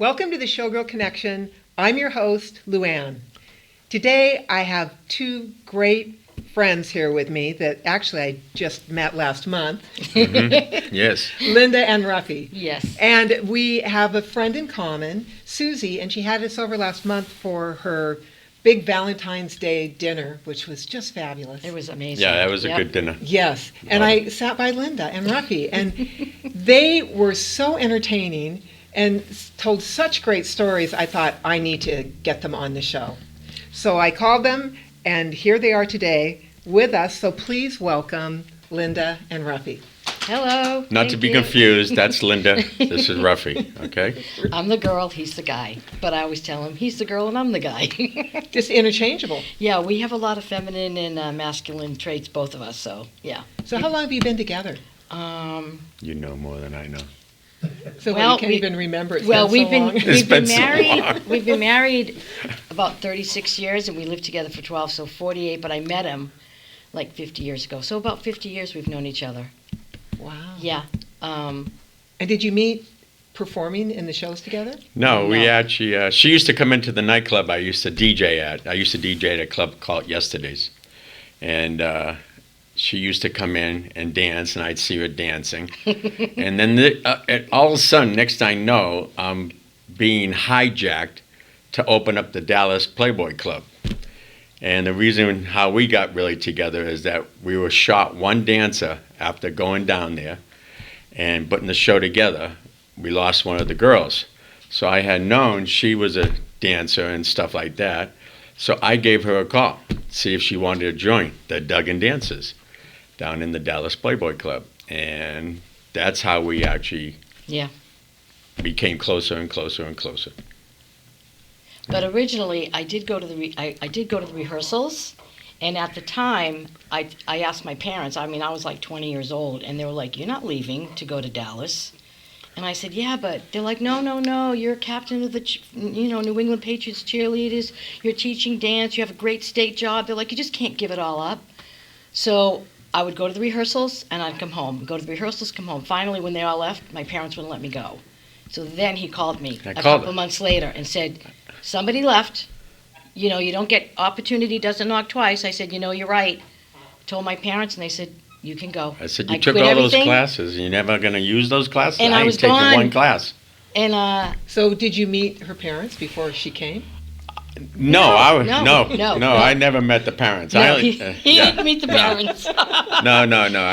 Welcome to the Showgirl Connection. I'm your host, Luann. Today I have two great friends here with me that actually I just met last month. Mm-hmm. Yes. Linda and Ruffy. Yes. And we have a friend in common, Susie, and she had us over last month for her big Valentine's Day dinner, which was just fabulous. It was amazing. Yeah, that was a good dinner. Yes. And I sat by Linda and Ruffy, and they were so entertaining and told such great stories. I thought I need to get them on the show. So I called them, and here they are today with us. So please welcome Linda and Ruffy. Hello. Not to be confused, that's Linda. This is Ruffy, okay? I'm the girl, he's the guy. But I always tell him he's the girl and I'm the guy. Just interchangeable. Yeah, we have a lot of feminine and masculine traits, both of us, so yeah. So how long have you been together? You know more than I know. So Well, you can't even remember. It's Well, been so long. we've been been so married. long. We've been married about 36 years, and we lived together for 12, so 48. But I met him like 50 years ago. So about 50 years we've known each other. Wow. Yeah. And did you meet performing in the shows together? No, we No. actually, she used to come into the nightclub I used to DJ at. I used to DJ at a club called Yesterdays. And she used to come in and dance, and I'd see her dancing. And then all of a sudden, next I know, I'm being hijacked to open up the Dallas Playboy Club. And the reason how we got really together is that we were short one dancer after going down there and putting the show together. We lost one of the girls. So I had known she was a dancer and stuff like that. So I gave her a call, see if she wanted to join the Duggan Dancers down in the Dallas Playboy Club. And that's how we actually became closer and closer and closer. But originally, I did go to the I did go to the rehearsals, and at the time, I asked my parents. I mean, I was like 20 years old, and they were like, "You're not leaving to go to Dallas." And I said, "Yeah, but..." They're like, "No, you're captain of the New England Patriots cheerleaders. You're teaching dance. You have a great state job." They're like, "You just can't give it all up." So I would go to the rehearsals, and I'd come home. Go to the rehearsals, come home. Finally, when they all left, my parents wouldn't let me go. So then he called me a couple months later and said, "Somebody left. You don't get opportunity, doesn't knock twice." I said, "You're right." Told my parents, and they said, "You can go." I said, "You took all those classes. You're never going to use those classes?" And I was ain't taking gone. one class. And So did you meet her parents before she came? No, No. I never met the parents. he didn't meet the parents. No,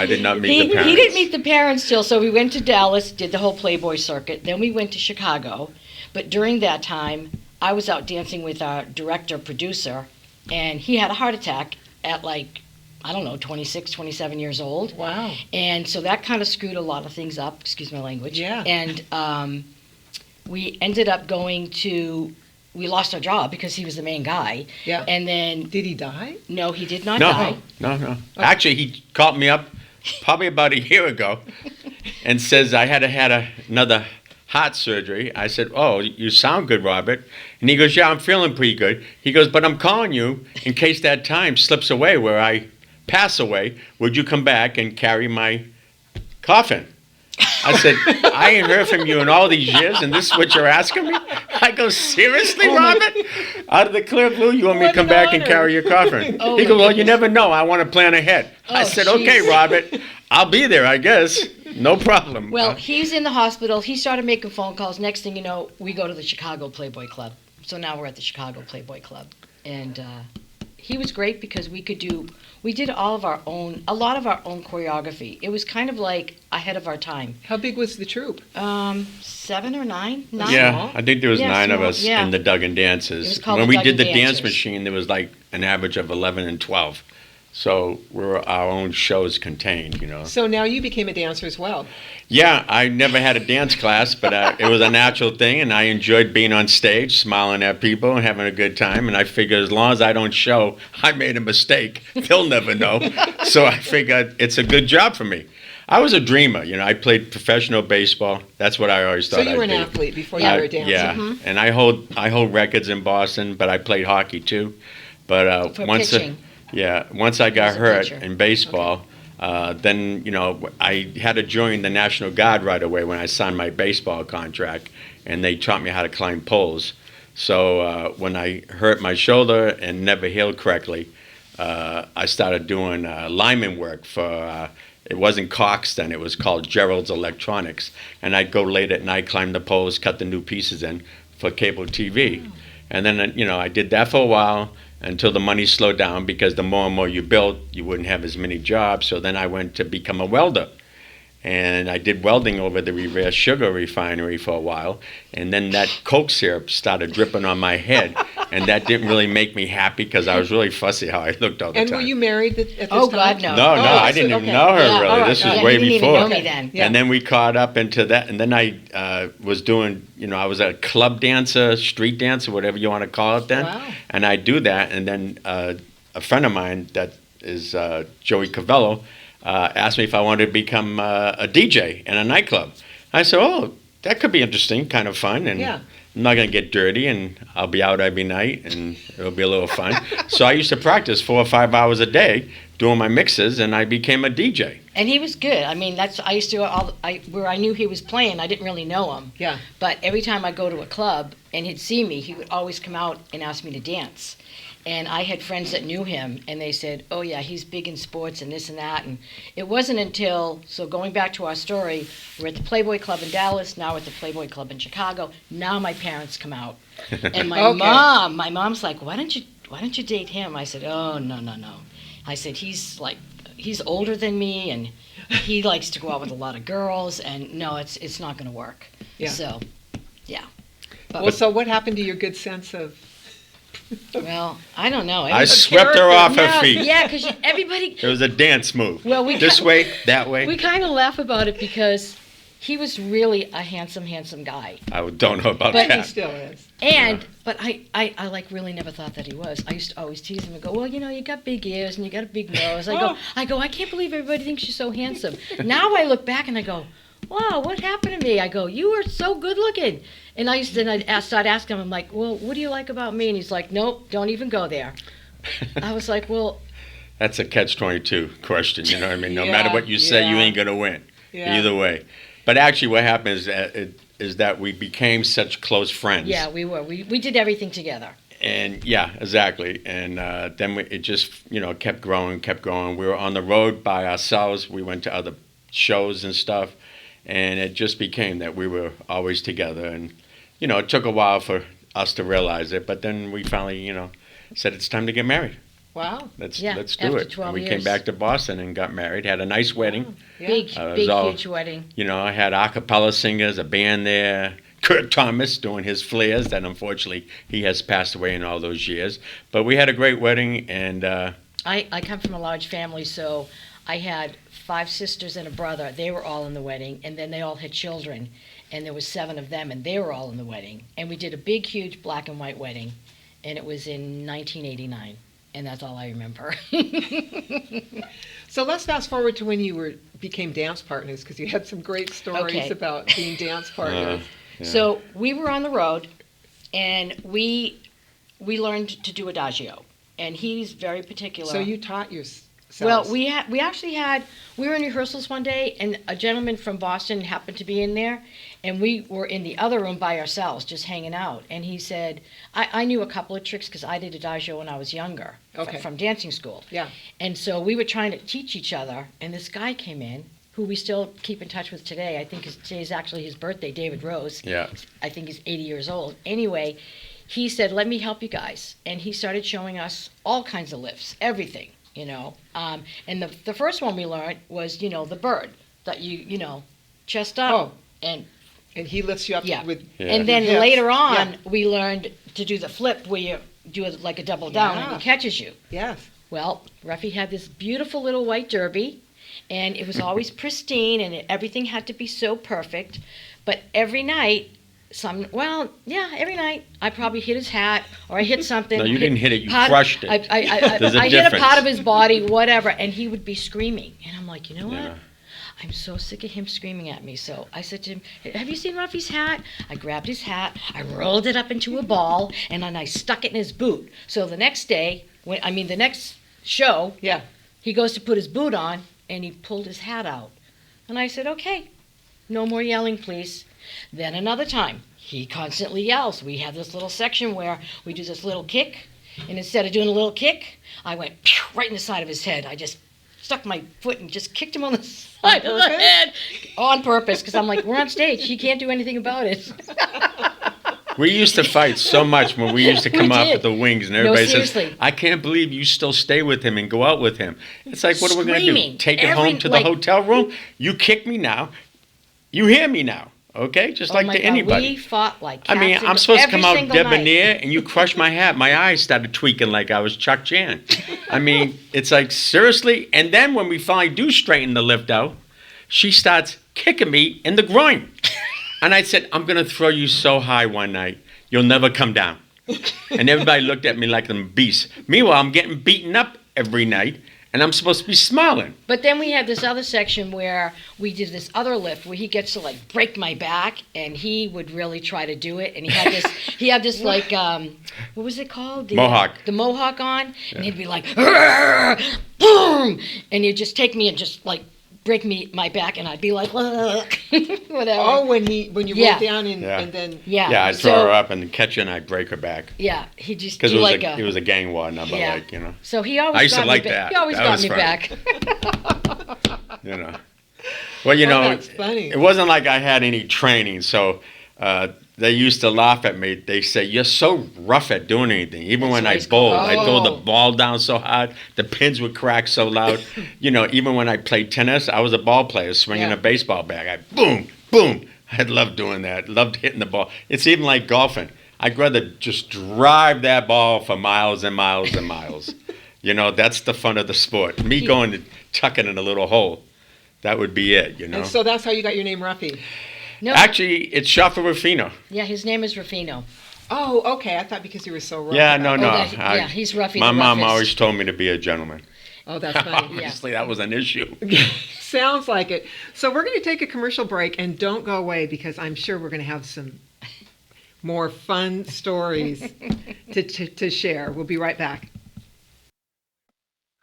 I did not meet the parents. He didn't meet the parents till, so we went to Dallas, did the whole Playboy circuit. Then we went to Chicago. But during that time, I was out dancing with our producer, and he had a heart attack at 26, 27 years old. Wow. And so that kind of screwed a lot of things up, excuse my language. Yeah. And we ended up we lost our job because he was the main guy. Yeah. And then... Did he die? No, he did not die. No. Okay. Actually, he called me up probably about a year ago and says I had another heart surgery. I said, "Oh, you sound good, Robert." And he goes, "Yeah, I'm feeling pretty good." He goes, "But I'm calling you in case that time slips away where I pass away. Would you come back and carry my coffin?" I said, "I ain't heard from you in all these years, and this is what you're asking me?" I go, "Seriously, Robert? Out of the clear blue, you want me to come back and carry your coffin?" Oh, he my goes, "Well, you goodness. never know. I want to plan ahead." I Oh, said, jeez. "Okay, Robert, I'll be there, I guess. No problem." Well, he's in the hospital. He started making phone calls. Next thing you know, we go to the Chicago Playboy Club. So now we're at the Chicago Playboy Club. And he was great because we did a lot of our own choreography. It was kind of like ahead of our time. How big was the troupe? 7 or 9? Nine? Yeah, I think there was 9 of small, us yeah. in the Duggan Dancers. It was called When the we did the Duggan dance Dancers. machine, there was like an average of 11 and 12. So we were our own shows contained, So now you became a dancer as well. Yeah, I never had a dance class, but it was a natural thing, and I enjoyed being on stage, smiling at people and having a good time. And I figured as long as I don't show I made a mistake, they'll never know. So I figured it's a good job for me. I was a dreamer, I played professional baseball. That's what I always thought So you were I'd an be. athlete before you were a dancer. Yeah, and I hold records in Boston, but I played hockey too. But For once pitching. Once I got As a hurt pitcher. in baseball, then I had to join the National Guard right away when I signed my baseball contract, and they taught me how to climb poles. So when I hurt my shoulder and never healed correctly, I started doing lineman work for, it wasn't Cox then, it was called Gerald's Electronics. And I'd go late at night, climb the poles, cut the new pieces in for cable TV. And then, I did that for a while until the money slowed down, because the more and more you built, you wouldn't have as many jobs. So then I went to become a welder. And I did welding over the reverse sugar refinery for a while. And then that Coke syrup started dripping on my head. And that didn't really make me happy, because I was really fussy how I looked all the And time. were you married at this Oh, time? God, no. No, Oh, I so- didn't even okay. know her Yeah, really. all right. This was Yeah, way you didn't even before. know me then. Yeah. And then we caught up into that. And then I was doing, I was a club dancer, street dancer, whatever you want to call it then. Wow. And I do that. And then a friend of mine that is Joey Cavello asked me if I wanted to become a DJ in a nightclub. I said, oh, that could be interesting, kind of fun. And Yeah. I'm not going to get dirty, and I'll be out every night, and it'll be a little fun. So I used to practice 4 or 5 hours a day doing my mixes, and I became a DJ. And he was good. I mean, I used to where I knew he was playing. I didn't really know him. Yeah. But every time I go to a club and he'd see me, he would always come out and ask me to dance. And I had friends that knew him, and they said, oh, yeah, he's big in sports and this and that. And it wasn't until, so going back to our story, we're at the Playboy Club in Dallas, now we're at the Playboy Club in Chicago. Now my parents come out. And my Okay. mom's like, why don't you date him? I said, oh, no. I said, he's older than me, and he likes to go out with a lot of girls, and no, it's not going to work. Yeah. So, yeah. Well, so what happened to your good sense of... Well, I don't know. I swept her off her No, feet. yeah, because everybody. It was a dance move. Well, This way, that way. We kind of laugh about it because he was really a handsome guy. I don't know about But He that. still is. But I like really never thought that he was. I used to always tease him and go, well, you got big ears and you got a big nose. I go, I can't believe everybody thinks you're so handsome. Now I look back and I go, wow, what happened to me? I go, you were so good looking. And I'd start asking him, I'm like, well, what do you like about me? And he's like, nope, don't even go there. I was like, well, That's a catch-22 question, you know what I mean? No Yeah, matter what you say, you yeah. ain't going to win. Yeah. Either way. But actually what happened is that we became such close friends. yeah, we were. We did everything together. And yeah, exactly. And then it just, kept growing. We were on the road by ourselves. We went to other shows and stuff. And it just became that we were always together. And, it took a while for us to realize it. But then we finally, said it's time to get married. Wow. Let's Yeah, do after it. 12 And we came years. back to Boston and got married. Had a nice wedding. Yeah. Big, it was all- huge wedding. I had a cappella singers, a band there. Kurt Thomas doing his flares. That unfortunately he has passed away in all those years. But we had a great wedding, and I come from a large family, so I had 5 sisters and a brother. They were all in the wedding, and then they all had children, and there was 7 of them, and they were all in the wedding. And we did a big, huge black and white wedding, and it was in 1989, and that's all I remember. So let's fast forward to when you became dance partners, because you had some great stories Okay. about being dance partners. Yeah. So we were on the road, and we learned to do adagio, and he's very particular. So you taught yourself. Well, we were in rehearsals one day, and a gentleman from Boston happened to be in there, and we were in the other room by ourselves, just hanging out. And he said, I knew a couple of tricks because I did adagio when I was younger, Okay. from dancing school. Yeah. And so we were trying to teach each other, and this guy came in, who we still keep in touch with today. I think today's actually his birthday, David Rose. yeah. I think he's 80 years old. Anyway, he said, let me help you guys. And he started showing us all kinds of lifts, everything, And the first one we learned was, the bird, that chest up. Oh. And And he lifts you up Yeah. with... Yeah. and then Hips. later on, Yeah. we learned to do the flip where you do it like a double down and Yeah. he catches you. Yes. Well, Ruffy had this beautiful little white derby, and it was always pristine, and everything had to be so perfect. But every night, every night, I probably hit his hat, or I hit something. No, you didn't hit it, you part- crushed it. There's a I hit a difference. part of his body, whatever, and he would be screaming. And I'm like, you know what? Yeah. I'm so sick of him screaming at me. So I said to him, have you seen Ruffy's hat? I grabbed his hat, I rolled it up into a ball, and then I stuck it in his boot. So the next day, the next show, Yeah. he goes to put his boot on, and he pulled his hat out. And I said, okay, no more yelling, please. Then another time, he constantly yells. We have this little section where we do this little kick, and instead of doing a little kick, I went right in the side of his head. I just stuck my foot and just kicked him on the side of the head on purpose, because I'm like, we're on stage. He can't do anything about it. We used to fight so much when we used to come up with the wings, and everybody says, seriously. I can't believe you still stay with him and go out with him. It's like, what are we going to do? Screaming. Take it home to the hotel room? You kick me now. You hear me now. Okay? Just like to anybody. We fought like cats. I mean, I'm supposed to come out night. debonair, and you crush my hat. My eyes started tweaking like I was Chuck Chan. I mean, it's like, seriously? And then when we finally do straighten the lift out, she starts kicking me in the groin. And I said, I'm going to throw you so high one night, you'll never come down. And everybody looked at me like I'm a beast. Meanwhile, I'm getting beaten up every night, and I'm supposed to be smiling. But then we had this other section where we did this other lift where he gets to like break my back, and he would really try to do it. And he had this like, what was it called? Mohawk. The mohawk on, and he'd be like, boom, and he'd just take me and just like break my back, and I'd be like, whatever. Oh, when you roll down and then I'd throw her up and catch her, and I'd break her back. Yeah, he just because it was a gang war number, like, you know. So he always I used got to like me that. He always got me funny. back. You know. Well, you know, that's funny. It wasn't like I had any training, so they used to laugh at me. They say, you're so rough at doing anything. Even when I bowled, I'd throw the ball down so hard, the pins would crack so loud. You know, even when I played tennis, I was a ball player, swinging a baseball bat. I boom, boom. I loved doing that. Loved hitting the ball. It's even like golfing. I'd rather just drive that ball for miles and miles and miles. You know, that's the fun of the sport. Me going to tuck it in a little hole, that would be it, you know. And so that's how you got your name, Ruffy. No. Actually, it's short for Ruffino. Yeah, his name is Ruffino. Oh, okay. I thought because you were so rough. Yeah, no. He's Ruffy. My the mom roughest. always told me to be a gentleman. Oh, that's funny. Obviously, that was an issue. Sounds like it. So we're going to take a commercial break, and don't go away because I'm sure we're going to have some more fun stories to share. We'll be right back.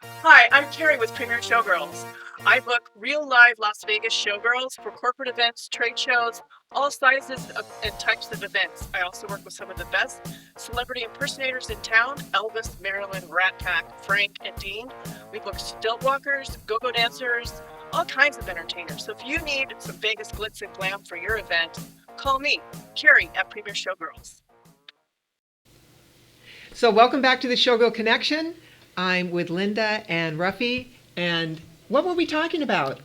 Hi, I'm Carrie with Premier Showgirls. I book real live Las Vegas showgirls for corporate events, trade shows, all sizes and types of events. I also work with some of the best celebrity impersonators in town: Elvis, Marilyn, Rat Pack, Frank, and Dean. We book stilt walkers, go-go dancers, all kinds of entertainers. So if you need some Vegas glitz and glam for your event, call me, Carrie at Premier Showgirls. So welcome back to the Showgirl Connection. I'm with Linda and Ruffy, and what were we talking about?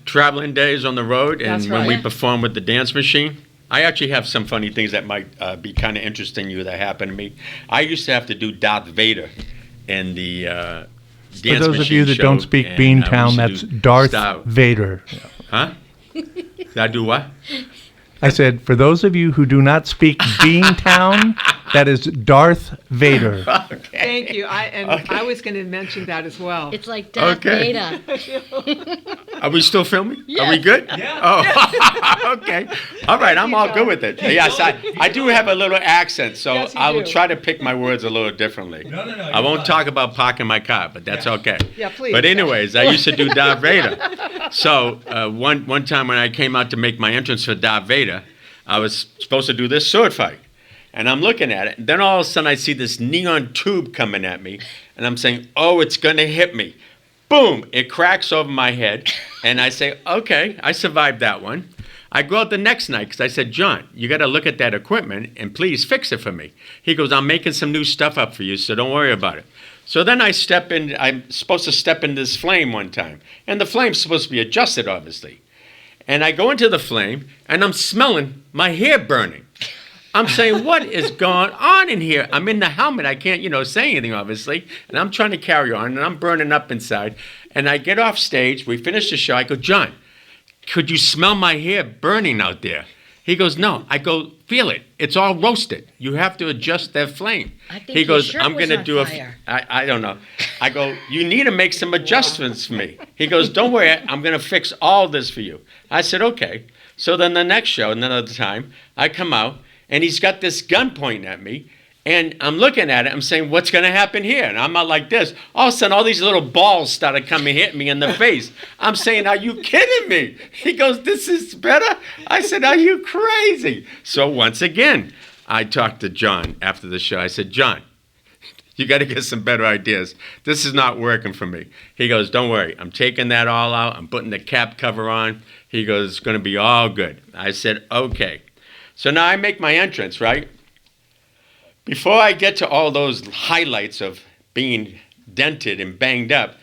Traveling days on the road, and That's when we right. perform with the dance machine. I actually have some funny things that might be kind of interesting to you that happened to me. I used to have to do Darth Vader in the dance machine. For those of you that don't speak Beantown, that's Darth Vader. Huh? Did I do what? I said, for those of you who do not speak Beantown, that is Darth Vader. Okay. Thank you. I was going to mention that as well. It's like Darth Vader. Are we still filming? Yes. Are we good? Yeah. Oh, okay. All right, I'm all good with it. Yes, I do have a little accent, so Yes, you I will do. try to pick my words a little differently. No, I won't talk about parking my car, but that's okay. Yeah, please. But anyways, I used to do Darth Vader. So one time when I came out to make my entrance for Darth Vader, I was supposed to do this sword fight. And I'm looking at it, and then all of a sudden I see this neon tube coming at me, and I'm saying, oh, it's going to hit me. Boom, it cracks over my head, and I say, okay, I survived that one. I go out the next night because I said, John, you got to look at that equipment and please fix it for me. He goes, I'm making some new stuff up for you, so don't worry about it. So then I'm supposed to step in this flame one time, and the flame's supposed to be adjusted, obviously. And I go into the flame, and I'm smelling my hair burning. I'm saying, what is going on in here? I'm in the helmet. I can't, say anything, obviously. And I'm trying to carry on, and I'm burning up inside. And I get off stage. We finish the show. I go, John, could you smell my hair burning out there? He goes, no. I go, feel it. It's all roasted. You have to adjust that flame. I think He goes, your shirt I'm was going to on do fire. I don't know. I go, you need to make some adjustments for me. He goes, don't worry. I'm going to fix all this for you. I said, okay. So then the next show, another time, I come out. And he's got this gun pointing at me, And I'm looking at it, I'm saying, what's going to happen here? And I'm not like this. All of a sudden, all these little balls started coming hit me in the face. I'm saying, are you kidding me? He goes, this is better? I said, are you crazy? So once again, I talked to John after the show. I said, John, you got to get some better ideas. This is not working for me. He goes, don't worry. I'm taking that all out. I'm putting the cap cover on. He goes, it's going to be all good. I said, okay. So now I make my entrance, right? Before I get to all those highlights of being dented and banged up,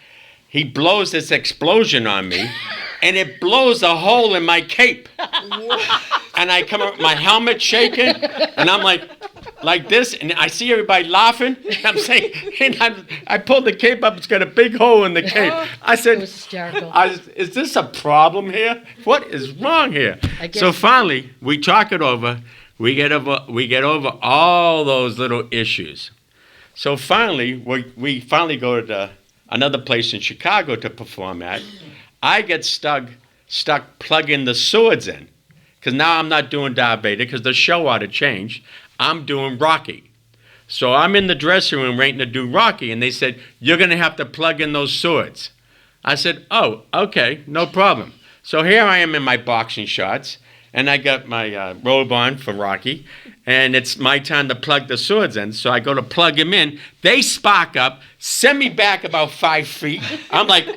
he blows this explosion on me, and it blows a hole in my cape. And I come up with my helmet shaking, and I'm like this, and I see everybody laughing. And I'm saying, and I pulled the cape up, it's got a big hole in the cape. I said, It was hysterical. is this a problem here? What is wrong here? So finally, we talk it over. We get over all those little issues. So finally, we finally go to another place in Chicago to perform at. I get stuck plugging the swords in, because now I'm not doing Darth Vader, because the show ought to change. I'm doing Rocky. So I'm in the dressing room waiting to do Rocky, and they said, you're going to have to plug in those swords. I said, oh, okay, no problem. So here I am in my boxing shorts, and I got my robe on for Rocky, and it's my time to plug the swords in. So I go to plug them in. They spark up, send me back about 5 feet. I'm like,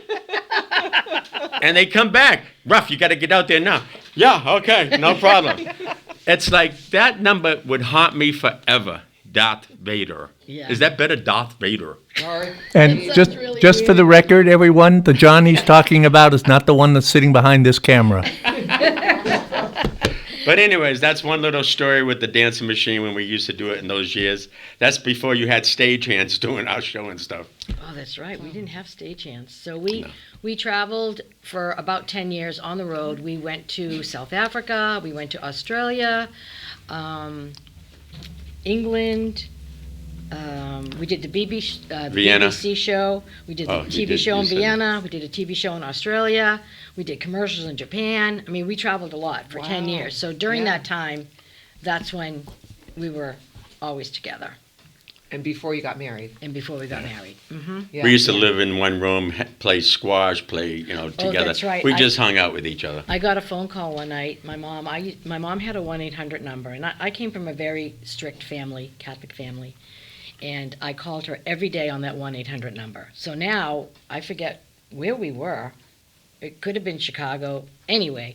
and they come back. Ruff, you got to get out there now. Yeah, okay, no problem. It's like that number would haunt me forever. Darth Vader. Yeah. Is that better, Darth Vader? And just for the record, everyone, the John he's talking about is not the one that's sitting behind this camera. But anyways, that's one little story with the dancing machine when we used to do it in those years. That's before you had stagehands doing our show and stuff. Oh, that's right. We didn't have stagehands. So we traveled for about 10 years on the road. We went to South Africa. We went to Australia, England. We did the Vienna. BBC show. We did the TV show in Vienna. We did a TV show in Australia. We did commercials in Japan. I mean, we traveled a lot for 10 years. So during that time, that's when we were always together. And before you got married. And before we got married. Mm-hmm. Yeah. We used to live in one room, play squash, play, together. Oh, that's right. We just hung out with each other. I got a phone call one night. My mom had a 1-800 number, and I came from a very strict family, Catholic family, and I called her every day on that 1-800 number. So now I forget where we were. It could have been Chicago. Anyway,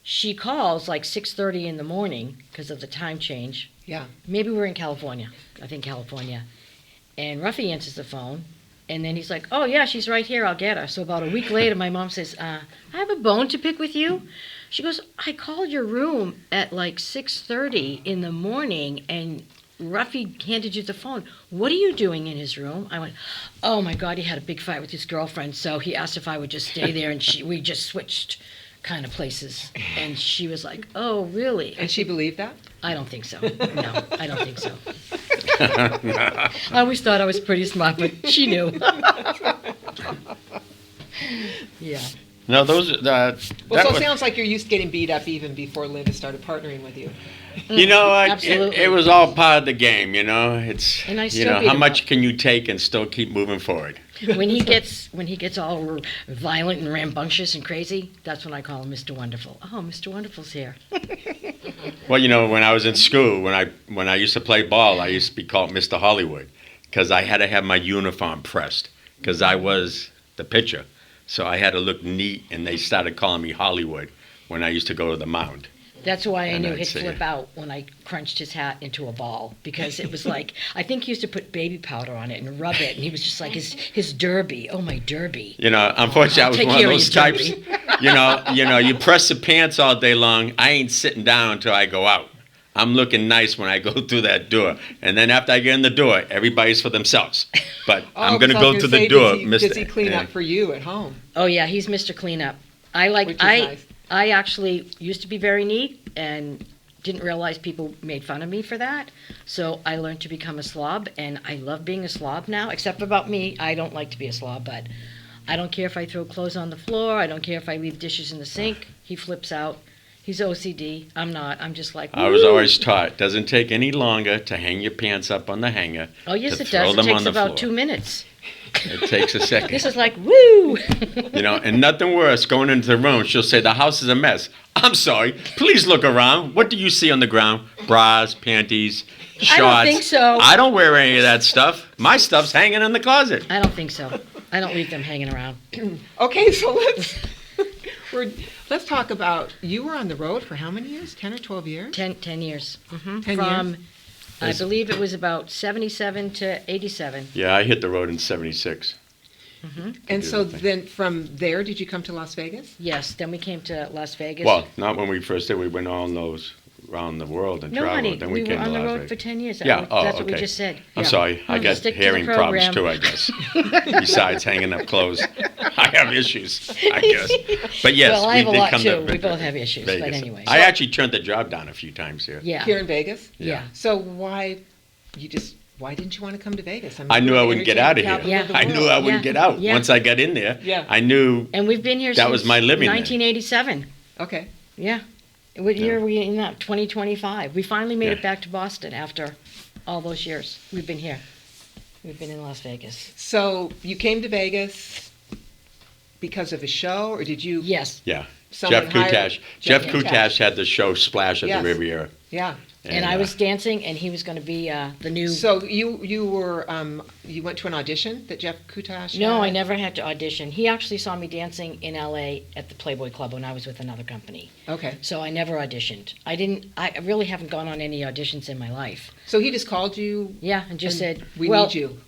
she calls like 6:30 in the morning because of the time change. Yeah. Maybe we're in California. I think California. And Ruffy answers the phone, and then he's like, oh, yeah, she's right here. I'll get her. So about a week later, my mom says, I have a bone to pick with you. She goes, I called your room at like 6:30 in the morning, and Ruffy handed you the phone. What are you doing in his room? I went, oh, my God, he had a big fight with his girlfriend, so he asked if I would just stay there, and we just switched kind of places. And she was like, oh, really? And she believed that? I don't think so. No, I don't think so. I always thought I was pretty smart, but she knew. Yeah. No, those. Well, so it sounds like you're used to getting beat up even before Linda started partnering with you. You know what? Absolutely. It was all part of the game. It's And I still beat how him much up. can you take and still keep moving forward? When he gets all violent and rambunctious and crazy, that's when I call him Mr. Wonderful. Oh, Mr. Wonderful's here. Well, when I was in school, when I used to play ball, I used to be called Mr. Hollywood because I had to have my uniform pressed because I was the pitcher. So I had to look neat, and they started calling me Hollywood when I used to go to the mound. That's why I And knew I'd he'd say- flip out when I crunched his hat into a ball, because it was like, I think he used to put baby powder on it and rub it, and he was just like his derby. Oh, my derby. Unfortunately, I was Take one of care of those your types. derby. You press the pants all day long. I ain't sitting down until I go out. I'm looking nice when I go through that door. And then after I get in the door, everybody's for themselves. But I'm going to go through the door, Mr. Does he clean up for you at home? Oh, yeah, he's Mr. Cleanup. Which is nice. I actually used to be very neat and didn't realize people made fun of me for that. So I learned to become a slob, and I love being a slob now, except about me. I don't like to be a slob, but I don't care if I throw clothes on the floor. I don't care if I leave dishes in the sink. He flips out. He's OCD. I'm not. I'm just like, I was "Woo!" always taught, it doesn't take any longer to hang your pants up on the hanger. Oh, yes, to it throw does. It them takes on the about floor. 2 minutes. It takes a second. This is like, woo! And nothing worse, going into the room, she'll say, the house is a mess. I'm sorry, please look around. What do you see on the ground? Bras, panties, shorts. I don't think so. I don't wear any of that stuff. My stuff's hanging in the closet. I don't think so. I don't leave them hanging around. Okay, so let's talk about, you were on the road for how many years? 10 or 12 years? 10 years. 10 From, years? I believe it was about 77 to 87. Yeah, I hit the road in 76. And do so the thing. then from there, did you come to Las Vegas? Yes, then we came to Las Vegas. Well, not when we first did. We went on those around the world and no, traveled. honey, Then we we were came to on the Las road Vegas. for 10 years. Yeah, That's what we okay. just said. I'm Yeah. sorry. I got stick to the hearing problems program. too, I guess. Besides hanging up clothes. I have issues, I guess. But yes, Well, I we have a did lot come too. to We both have issues, but Vegas. anyway. I actually turned the job down a few times here. Yeah. Here in Vegas? Yeah. So why didn't you want to come to Vegas? I knew I wouldn't get out of here. Capital of the I knew world. I wouldn't Yeah. get out. Yeah. Once I got in there, Yeah. I knew And we've been here That since was my living then. 1987. Okay. Yeah. What year Yeah. are we in now? 2025. We finally made Yeah. it back to Boston after all those years. We've been here. We've been in Las Vegas. So you came to Vegas because of a show, or did you? Yes. Yeah. Someone Jeff hired- Kutash. Jeff Jeff Kutash. Kutash had the show Splash at Yes. the Riviera. Yeah. And I was dancing, and he was going to be the new. So you were you went to an audition that Jeff Kutash No, had? I never had to audition. He actually saw me dancing in LA at the Playboy Club when I was with another company. Okay. So I never auditioned. I really haven't gone on any auditions in my life. So he just called you. Yeah, and just And said, we well, need you.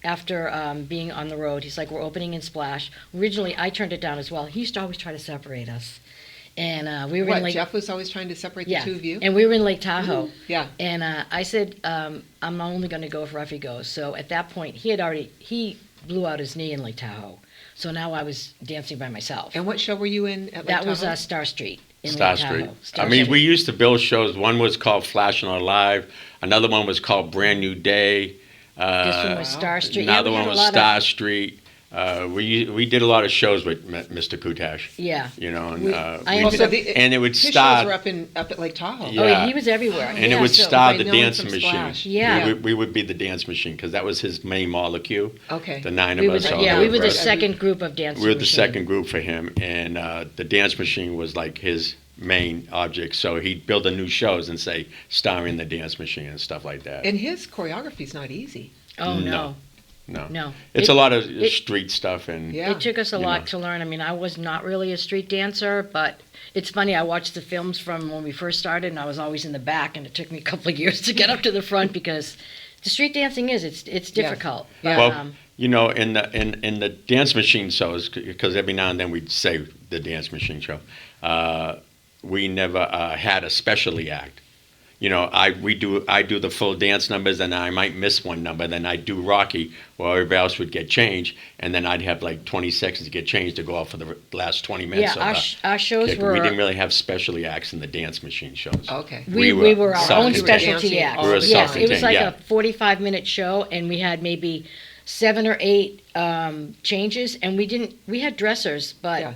After being on the road, he's like, we're opening in Splash. Originally, I turned it down as well. He used to always try to separate us. And we were What, in Lake Jeff was always trying to separate yeah, the two of you? and we were in Lake Tahoe. Yeah. And I said, I'm only going to go if Ruffy goes. So at that point, he blew out his knee in Lake Tahoe. So now I was dancing by myself. And what show were you in at Lake That was Tahoe? Star Street in Star Lake Street. Tahoe. Star I mean, Street. we used to build shows. One was called Flashing Our Live. Another one was called Brand New Day. This one was Star Street. Yeah, Another we had one a was lot Star Street. We did a lot of shows with Mr. Kutash. Yeah. You know, and, We- I we ended did- up- and it would His shows start. were up at Lake Tahoe. Yeah. Oh, he was everywhere. And yeah, it would so- start the By Nolan dancing from machine. Splash. Yeah. We would be the dance machine because that was his main molecule. Okay. The nine We of were us. the, all yeah, did we were the it. second group of dancing. We were the machine. second group for him, and the dance machine was like his main object. So he'd build the new shows and say, starring the dance machine and stuff like that. And his choreography's not easy. Oh no, No. It's a lot of street stuff and Yeah. it took us a You lot know. to learn. I mean, I was not really a street dancer, but it's funny. I watched the films from when we first started, and I was always in the back, and it took me a couple of years to get up to the front because the street dancing it's difficult. Yeah. But, Well, you know, in the dance machine shows, because every now and then we'd say the dance machine show, we never had a specialty act. You know, I do the full dance numbers, and I might miss one number. Then I'd do Rocky, while everybody else would get changed, and then I'd have like 20 seconds to get changed to go out for the last 20 minutes. yeah, of the our shows kick. were. We didn't really have specialty acts in the dance machine shows. Okay. We were our own self-contained. specialty Dancing act. all the Yes, it was self-contained, like yeah. a 45-minute show, and we had maybe 7 or 8 changes, and we had dressers, but Yeah.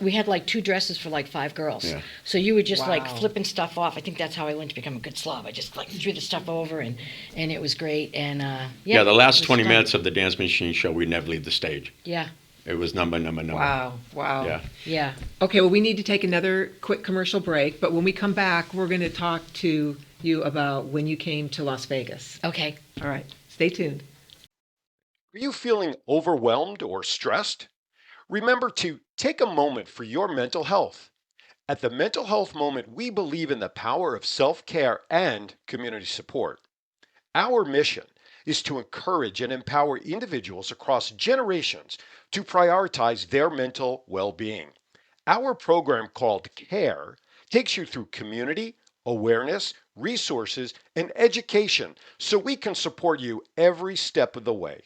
we had like 2 dresses for like 5 girls. Yeah. So you were just like Wow. flipping stuff off. I think that's how I learned to become a good slob. I just like threw the stuff over, and it was great. And Yeah, the it last was 20 fun. minutes of the dance machine show, we'd never leave the stage. Yeah, It was number. Wow. Yeah. yeah. Okay, well, we need to take another quick commercial break, but when we come back, we're going to talk to you about when you came to Las Vegas. Okay. All right, stay tuned. Are you feeling overwhelmed or stressed? Remember to take a moment for your mental health. At the Mental Health Moment, we believe in the power of self-care and community support. Our mission is to encourage and empower individuals across generations to prioritize their mental well-being. Our program called CARE takes you through community, awareness, resources, and education so we can support you every step of the way.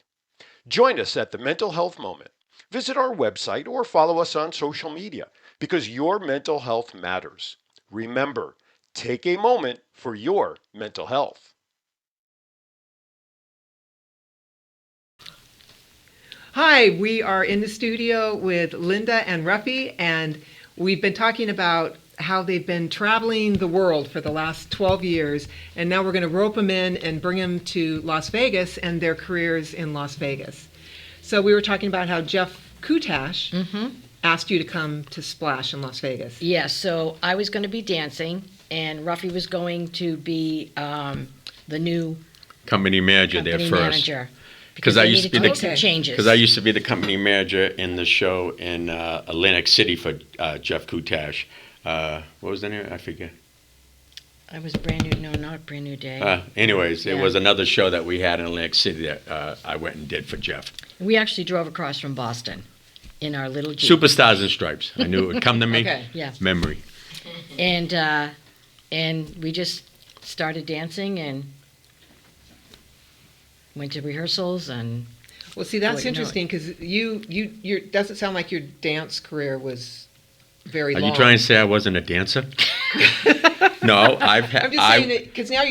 Join us at the Mental Health Moment. Visit our website or follow us on social media because your mental health matters. Remember, take a moment for your mental health. Hi, we are in the studio with Linda and Ruffy, and we've been talking about how they've been traveling the world for the last 12 years, and now we're going to rope them in and bring them to Las Vegas and their careers in Las Vegas. So we were talking about how Jeff Kutash asked you to come to Splash in Las Vegas. Yeah, so I was going to be dancing, and Ruffy was going to be the new Company manager company there first. manager. Because Because I they used to needed be to the make some changes. Because I used to be the company manager in the show in Atlantic City for Jeff Kutash. What was the name? I forget. I was brand new. No, not Brand New Day. Anyways, it Yeah. was another show that we had in Atlantic City that I went and did for Jeff. We actually drove across from Boston in our little Jeep. Superstars and Stripes. I knew it would come to me. Okay. Yeah. Memory. And we just started dancing and went to rehearsals and Well, see, that's Well, you know interesting because you doesn't sound like your dance career was very Are long. you trying to say I wasn't a dancer? No, I've had. I'm just saying it because now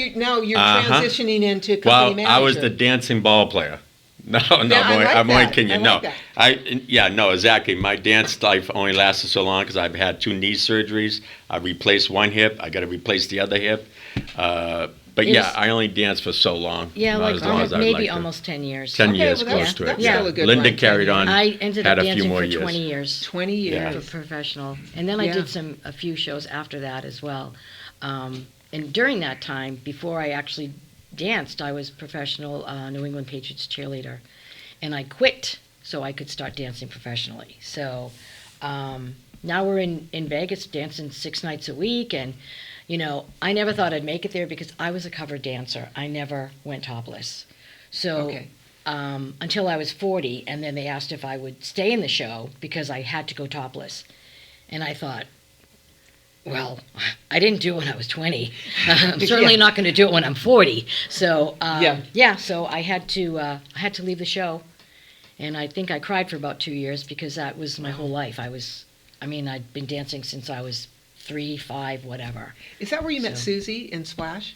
you're Uh-huh. transitioning into company Well, manager. I was the dancing ball player. No, Yeah, I like I'm only that. kidding you. I like that. No, exactly. My dance life only lasted so long because I've had 2 knee surgeries. I replaced one hip. I got to replace the other hip. But It yeah, was- I only danced for so long. yeah, not like as long as I'd maybe like to. almost 10 years. 10 Okay, years well, close to it. that's Yeah. still a good Linda run, 10 carried on. I ended had up a few dancing more for years. 20 years. 20 Yeah. years. For professional. And then I Yeah. did a few shows after that as well. And during that time, before I actually danced, I was professional New England Patriots cheerleader. And I quit so I could start dancing professionally. So now we're in Vegas dancing 6 nights a week. And, you know, I never thought I'd make it there because I was a cover dancer. I never went topless. So Okay. until I was 40, and then they asked if I would stay in the show because I had to go topless. And I thought, well, I didn't do it when I was 20. I'm certainly Yeah. not going to do it when I'm 40. So Yeah. so I had to leave the show, and I think I cried for about 2 years because that was my whole life. I'd been dancing since I was 3, 5, whatever. Is that where you met So- Susie in Splash?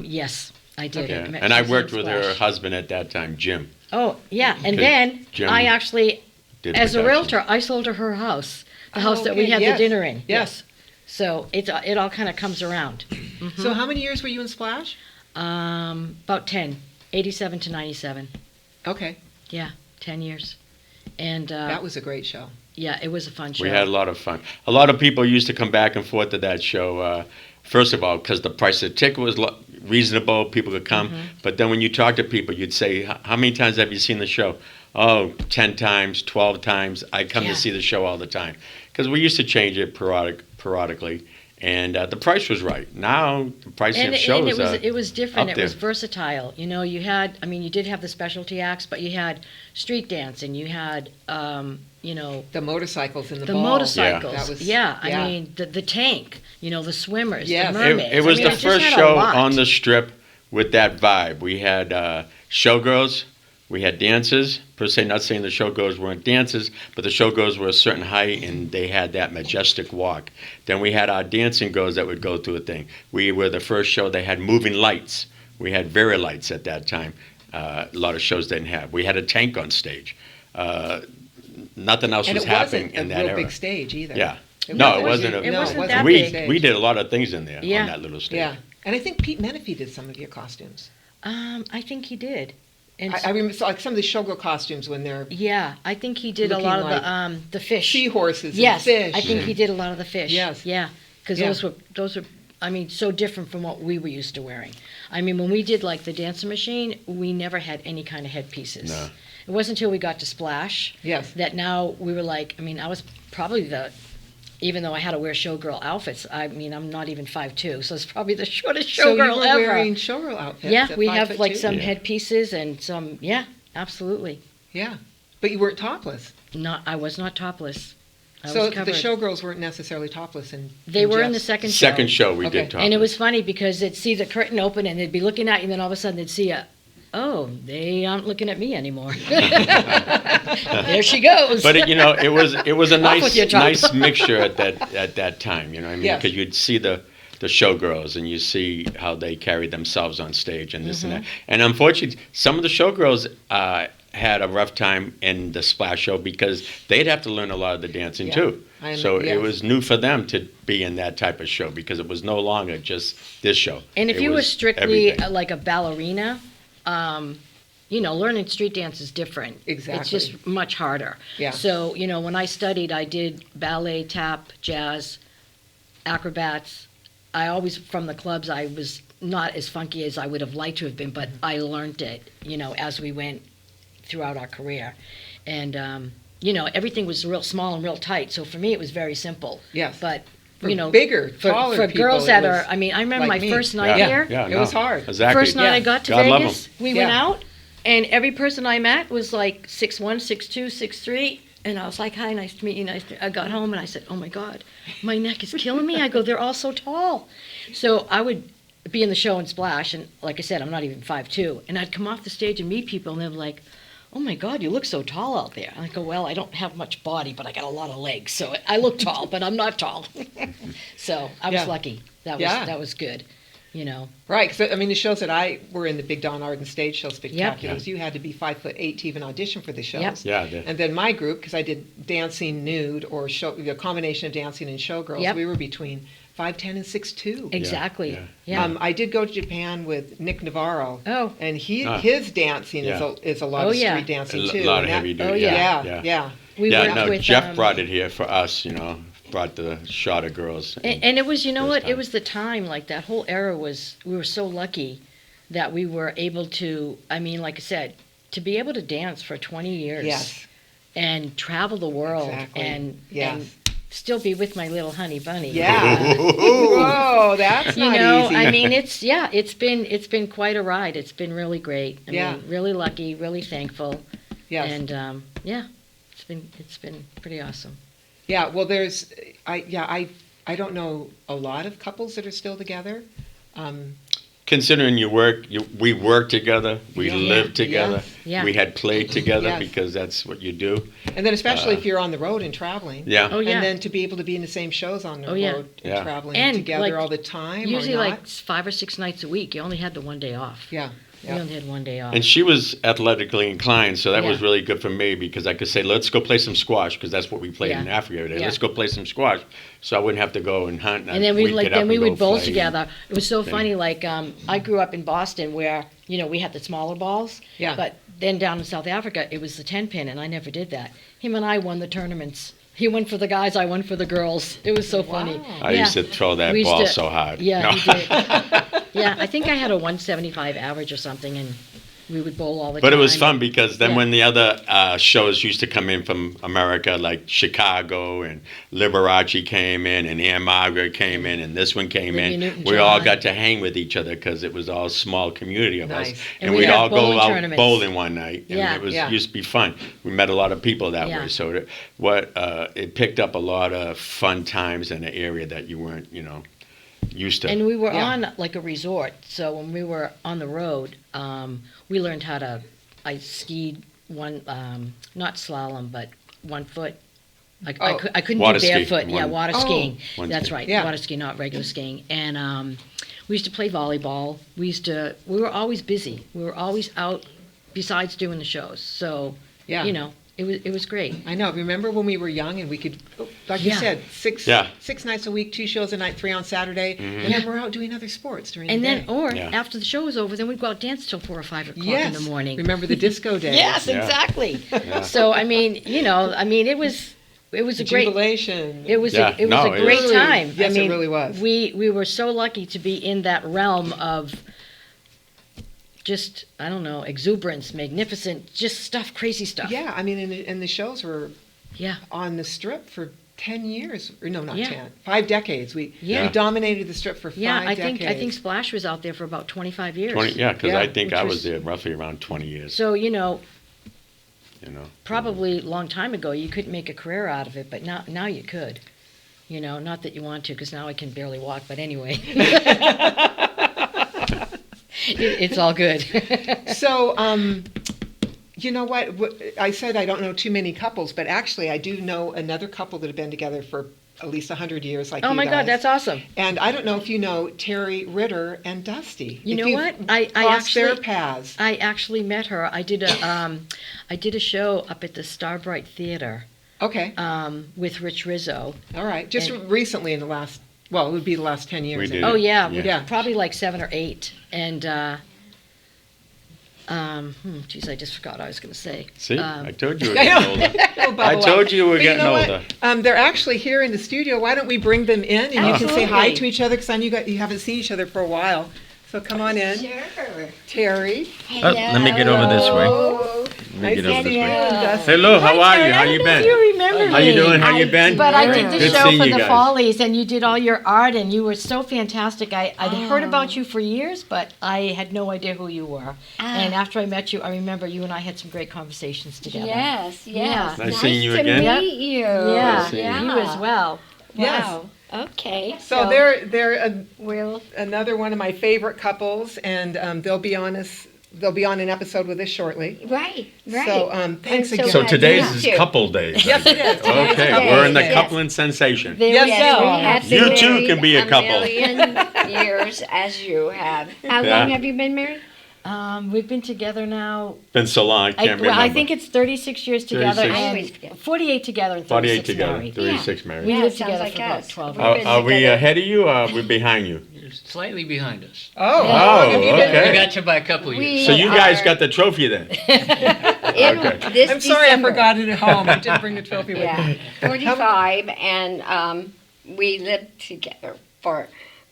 Yes, I did. Yeah. met And I Susan worked with her Splash. husband at that time, Jim. Oh, yeah. And Okay. then Jim I actually, Did as a production. realtor, I sold her her house, the house that we okay, had yes, the dinner in. yes. So it all kind of comes around. So how many years were you in Splash? About 10, 87 to 97. Okay. Yeah, 10 years. And That was a great show. yeah, it was a fun show. We had a lot of fun. A lot of people used to come back and forth to that show. First of all, because the price of the ticket was reasonable, people could come. But then when you talk to people, you'd say, how many times have you seen the show? Oh, 10 times, 12 times. I come Yeah. to see the show all the time. Because we used to change it periodically. And the price was right. Now, the price And of shows it was different. up It was there. versatile. You know, you did have the specialty acts, but you had street dancing. You had, The motorcycles in the the ball. motorcycles. That was, I mean, the tank. The swimmers, Yes. the mermaids. It was I mean, the just first had a show lot. on the strip with that vibe. We had showgirls, we had dancers. Per se, not saying the showgirls weren't dancers, but the showgirls were a certain height and they had that majestic walk. Then we had our dancing girls that would go through a thing. We were the first show that had moving lights. We had Very Lights at that time. A lot of shows didn't have. We had a tank on stage. Nothing else And was it happening wasn't a in that real era. big stage either. Yeah. It No, it wasn't- wasn't. It no, wasn't it that we big. stage. we did a lot of things in there Yeah. on that little stage. Yeah. And I think Pete Menefee did some of your costumes. I think he did. And I remember like some of the showgirl costumes when they're yeah, I think he did a Looking lot of like the fish. seahorses Yes, and fish. I think he did a lot of the fish. Yes. Yeah, because Yeah. those were so different from what we were used to wearing. I mean, when we did like the Dancer Machine, we never had any kind of headpieces. No. It wasn't until we got to Splash Yes. that now we were like, I was probably even though I had to wear showgirl outfits, I'm not even 5'2", so it's probably the shortest So you showgirl were ever. wearing showgirl outfits. Yeah, at we have 5'2"? like some Yeah. headpieces and some, yeah, absolutely. Yeah, but you weren't topless. I was not topless. I So was the covered. showgirls weren't necessarily topless. They were in the Jeff's- second show. Second show we Okay. did talk. And it was funny because they'd see the curtain open and they'd be looking at you, and then all of a sudden they'd see they aren't looking at me anymore. There she goes. But it was a Off with your tongue. nice mixture at that time. You know what I mean? Yes. Because you'd see the showgirls and you see how they carried themselves on stage and this and that. And unfortunately, some of the showgirls had a rough time in the Splash show because they'd have to learn a lot of the dancing Yeah. too. So Yes. it was new for them to be in that type of show because it was no longer just this show. And if It you were was strictly everything. like a ballerina, learning street dance is different. Exactly. It's just much harder. Yeah. So, when I studied, I did ballet, tap, jazz, acrobats. I always, from the clubs, I was not as funky as I would have liked to have been, but I learned it, as we went throughout our career. And, everything was real small and real tight. So for me, it was very simple. Yes. But, For bigger, for taller people, girls it that was are, I remember like my me. first night Yeah. here. Yeah, It was hard. Exactly. First night I got to God love 'em. Vegas, we went Yeah. out, and every person I met was like 6'1", 6'2", 6'3", and I was like, "Hi, nice to meet you." I got home and I said, "Oh my God, my neck is killing me." I go, "They're all so tall." So I would be in the show and Splash, and like I said, I'm not even 5'2", and I'd come off the stage and meet people, and they're like, "Oh my God, you look so tall out there." I go, "Well, I don't have much body, but I got a lot of legs, so I look tall, but I'm not tall." So I was Yeah. lucky. That was Yeah. that was good. Right, because the shows that I were in, the Big Don Arden Stage Show Spectaculars, Yep. you had to be 5'8" to even audition for the shows. Yep. Yeah. And then my group, because I did dancing nude or a combination of dancing and showgirls, Yep. we were between 5'10" and 6'2". Exactly. yeah. Yeah. I did go to Japan with Nick Navarro. Oh. And Ah. his dancing Yeah. is a lot Oh, of yeah. street dancing A too. lot and of that- heavy duty. Oh, Yeah, yeah. yeah. We Yeah, worked no, with Jeff brought it here for us, brought the shot of girls. And it was, First what? time. It was the time, like that whole era was, we were so lucky that we were able to, like I said, to be able to dance for 20 years. Yes. And travel the world. Exactly. And Yes. still be with my little honey bunny. Yeah. Whoa, that's not easy. It's been quite a ride. It's been really great. Yeah. Really lucky, really thankful. Yes. And it's been pretty awesome. Yeah, well, I don't know a lot of couples that are still together. Considering we worked together, we Yeah. lived together, Yeah. we had played together Yes. because that's what you do. And then especially if you're on the road and traveling. Yeah. Oh, yeah. And then to be able to be in the same shows on the Oh, yeah. road and Yeah. traveling And, together like, all the time Usually or not. like 5 or 6 nights a week. You only had the one day off. Yeah. We Yeah. only had one day off. And she was athletically inclined, so that was Yeah. really good for me because I could say, let's go play some squash because that's what we played in Yeah. Africa every day. Yeah. Let's go play some squash, so I wouldn't have to go and hunt. And then we We'd get up we and go would bowl play. together. It was so thing. funny. Like I grew up in Boston, where we had the smaller balls. Yeah. But then down in South Africa, it was the 10-pin, and I never did that. Him and I won the tournaments. He won for the guys, I won for the girls. It was so funny. Wow. I used to throw that We used ball to- so hard. Yeah, No. he did. Yeah, I think I had a 175 average or something, and we would bowl all the But time. it was fun because then Yeah. when the other shows used to come in from America, like Chicago and Liberace came in and Ann Margaret came in and this one came Whitney in, Newton-John. we all got to hang with each other because it was all small community of us. Nice. And And we'd we'd have all go bowling out tournaments. bowling one night. And Yeah. it was Yeah. used to be fun. We met a lot of people that Yeah. way. So it picked up a lot of fun times in an area that you weren't, used to. And we were Yeah. on like a resort, so when we were on the road, we learned how to. I skied one, not slalom, but 1 foot. I couldn't Water do ski. barefoot. Yeah, water Oh. skiing. One That's ski. right. Yeah. Water skiing, not regular skiing. And we used to play volleyball. We were always busy. We were always out besides doing the shows. So, Yeah. it was great. I know. Remember when we were young and we could, like you Yeah. said, six Yeah. nights a week, 2 shows a night, 3 on Saturday, and then we're out doing other sports during And the then, day. or Yeah. after the show was over, then we'd go out dance till 4 or 5 o'clock Yes. in the morning. Remember the disco days? Yes, Yeah. exactly. So it was a great. Jubilation. It was Yeah. a No, it great was. time. Yes, I mean, it really was. We were so lucky to be in that realm of just, I don't know, exuberance, magnificent, just stuff, crazy stuff. Yeah, and the shows were Yeah. on the Strip for 10 years. Or no, not Yeah. 10. 5 decades. We Yeah. dominated the Strip for 5 Yeah, I decades. think Splash was out there for about 25 years. 20, yeah, because Yeah, I think which I was- was there roughly around 20 years. So, You know, probably a long time ago you couldn't make a career out of it, but now you could. Not that you want to, because now I can barely walk, but anyway. It's all good. So, you know what? I said I don't know too many couples, but actually I do know another couple that have been together for at least 100 years like Oh you my guys. God, that's awesome. And I don't know if you know Terry Ritter and Dusty. You If know you've what? I crossed their actually paths. I actually met her. I did a show up at the Starbright Theater Okay, with Rich Rizzo. all right. Just and- recently in the last, well, it would be the last 10 years. We did. Oh yeah, Yeah. probably like 7 or 8. And geez, I just forgot what I was going to say. See, I told you we were I getting know. older. It'll bubble I up. told you we were But getting know what? older. They're actually here in the studio. Why don't we bring them in and you can say hi Absolutely. to each other because I know you haven't seen each other for a while. So come on in. Sure. Terry. Oh, let me get over this way. Oh, Let me get over this way. And Dusty. Hello, how are Terry, you? How I you don't know if been? you remember How you me. doing? How you been? But I did the Good show seeing for you the guys. Follies, and you did all your art, and you were so fantastic. I'd heard Oh. about you for years, but I had no idea who you were. Ah. And after I met you, I remember you and I had some great conversations together. yes, Yeah. yes. Nice seeing you to again. meet you. Yeah, seeing you. you as well. Yes. Wow. Okay. So they're we'll another one of my favorite couples, and they'll be on an episode with us shortly. right. So thanks I'm so again. So glad today's you is too. couple days. Yes, it is. Today's Okay, couple we're in the days. coupling sensation. There Yes, we yes, go. we have been You too married can be a couple. million years as you have. How Yeah. long have you been married? We've been together now. Been so long, I can't remember. I think it's 36 years together 36. I always and forget. 48 together and 48 36 together, married. 36 married. We Yeah, lived sounds together like for about us. 12 We've years. been Are we together. ahead of you or are we behind you? You're slightly behind us. Oh, Oh, how long have you been okay. We married? got you by a couple of years. So you guys are got the trophy then? in Okay. this I'm sorry, December. I forgot it at home. I didn't bring the trophy with Yeah, me. 45, and we lived together for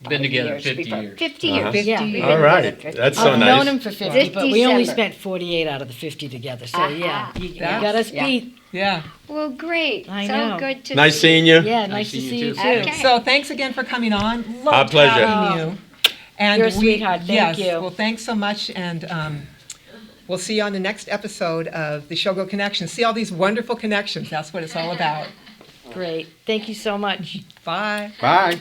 Been 5 together years 50 before. years. 50 Uh-huh. years. 50 Yeah. years. All right, that's so I've known nice. him for 50, This but we only December. spent 48 out of the 50 together. So Uh-huh. yeah, you That's- got us yeah. beat. Yeah. Well, great. I so know. good to Nice see seeing you. Yeah, nice to seeing see you you too. too. Okay. So thanks again for coming on. Our Loved pleasure. having you. And You're a sweetheart. Thank yes, you. Well, thanks so much, and we'll see you on the next episode of the Showgirl Connection. See all these wonderful connections. That's what it's all about. Great. Thank you so much. Bye. Bye.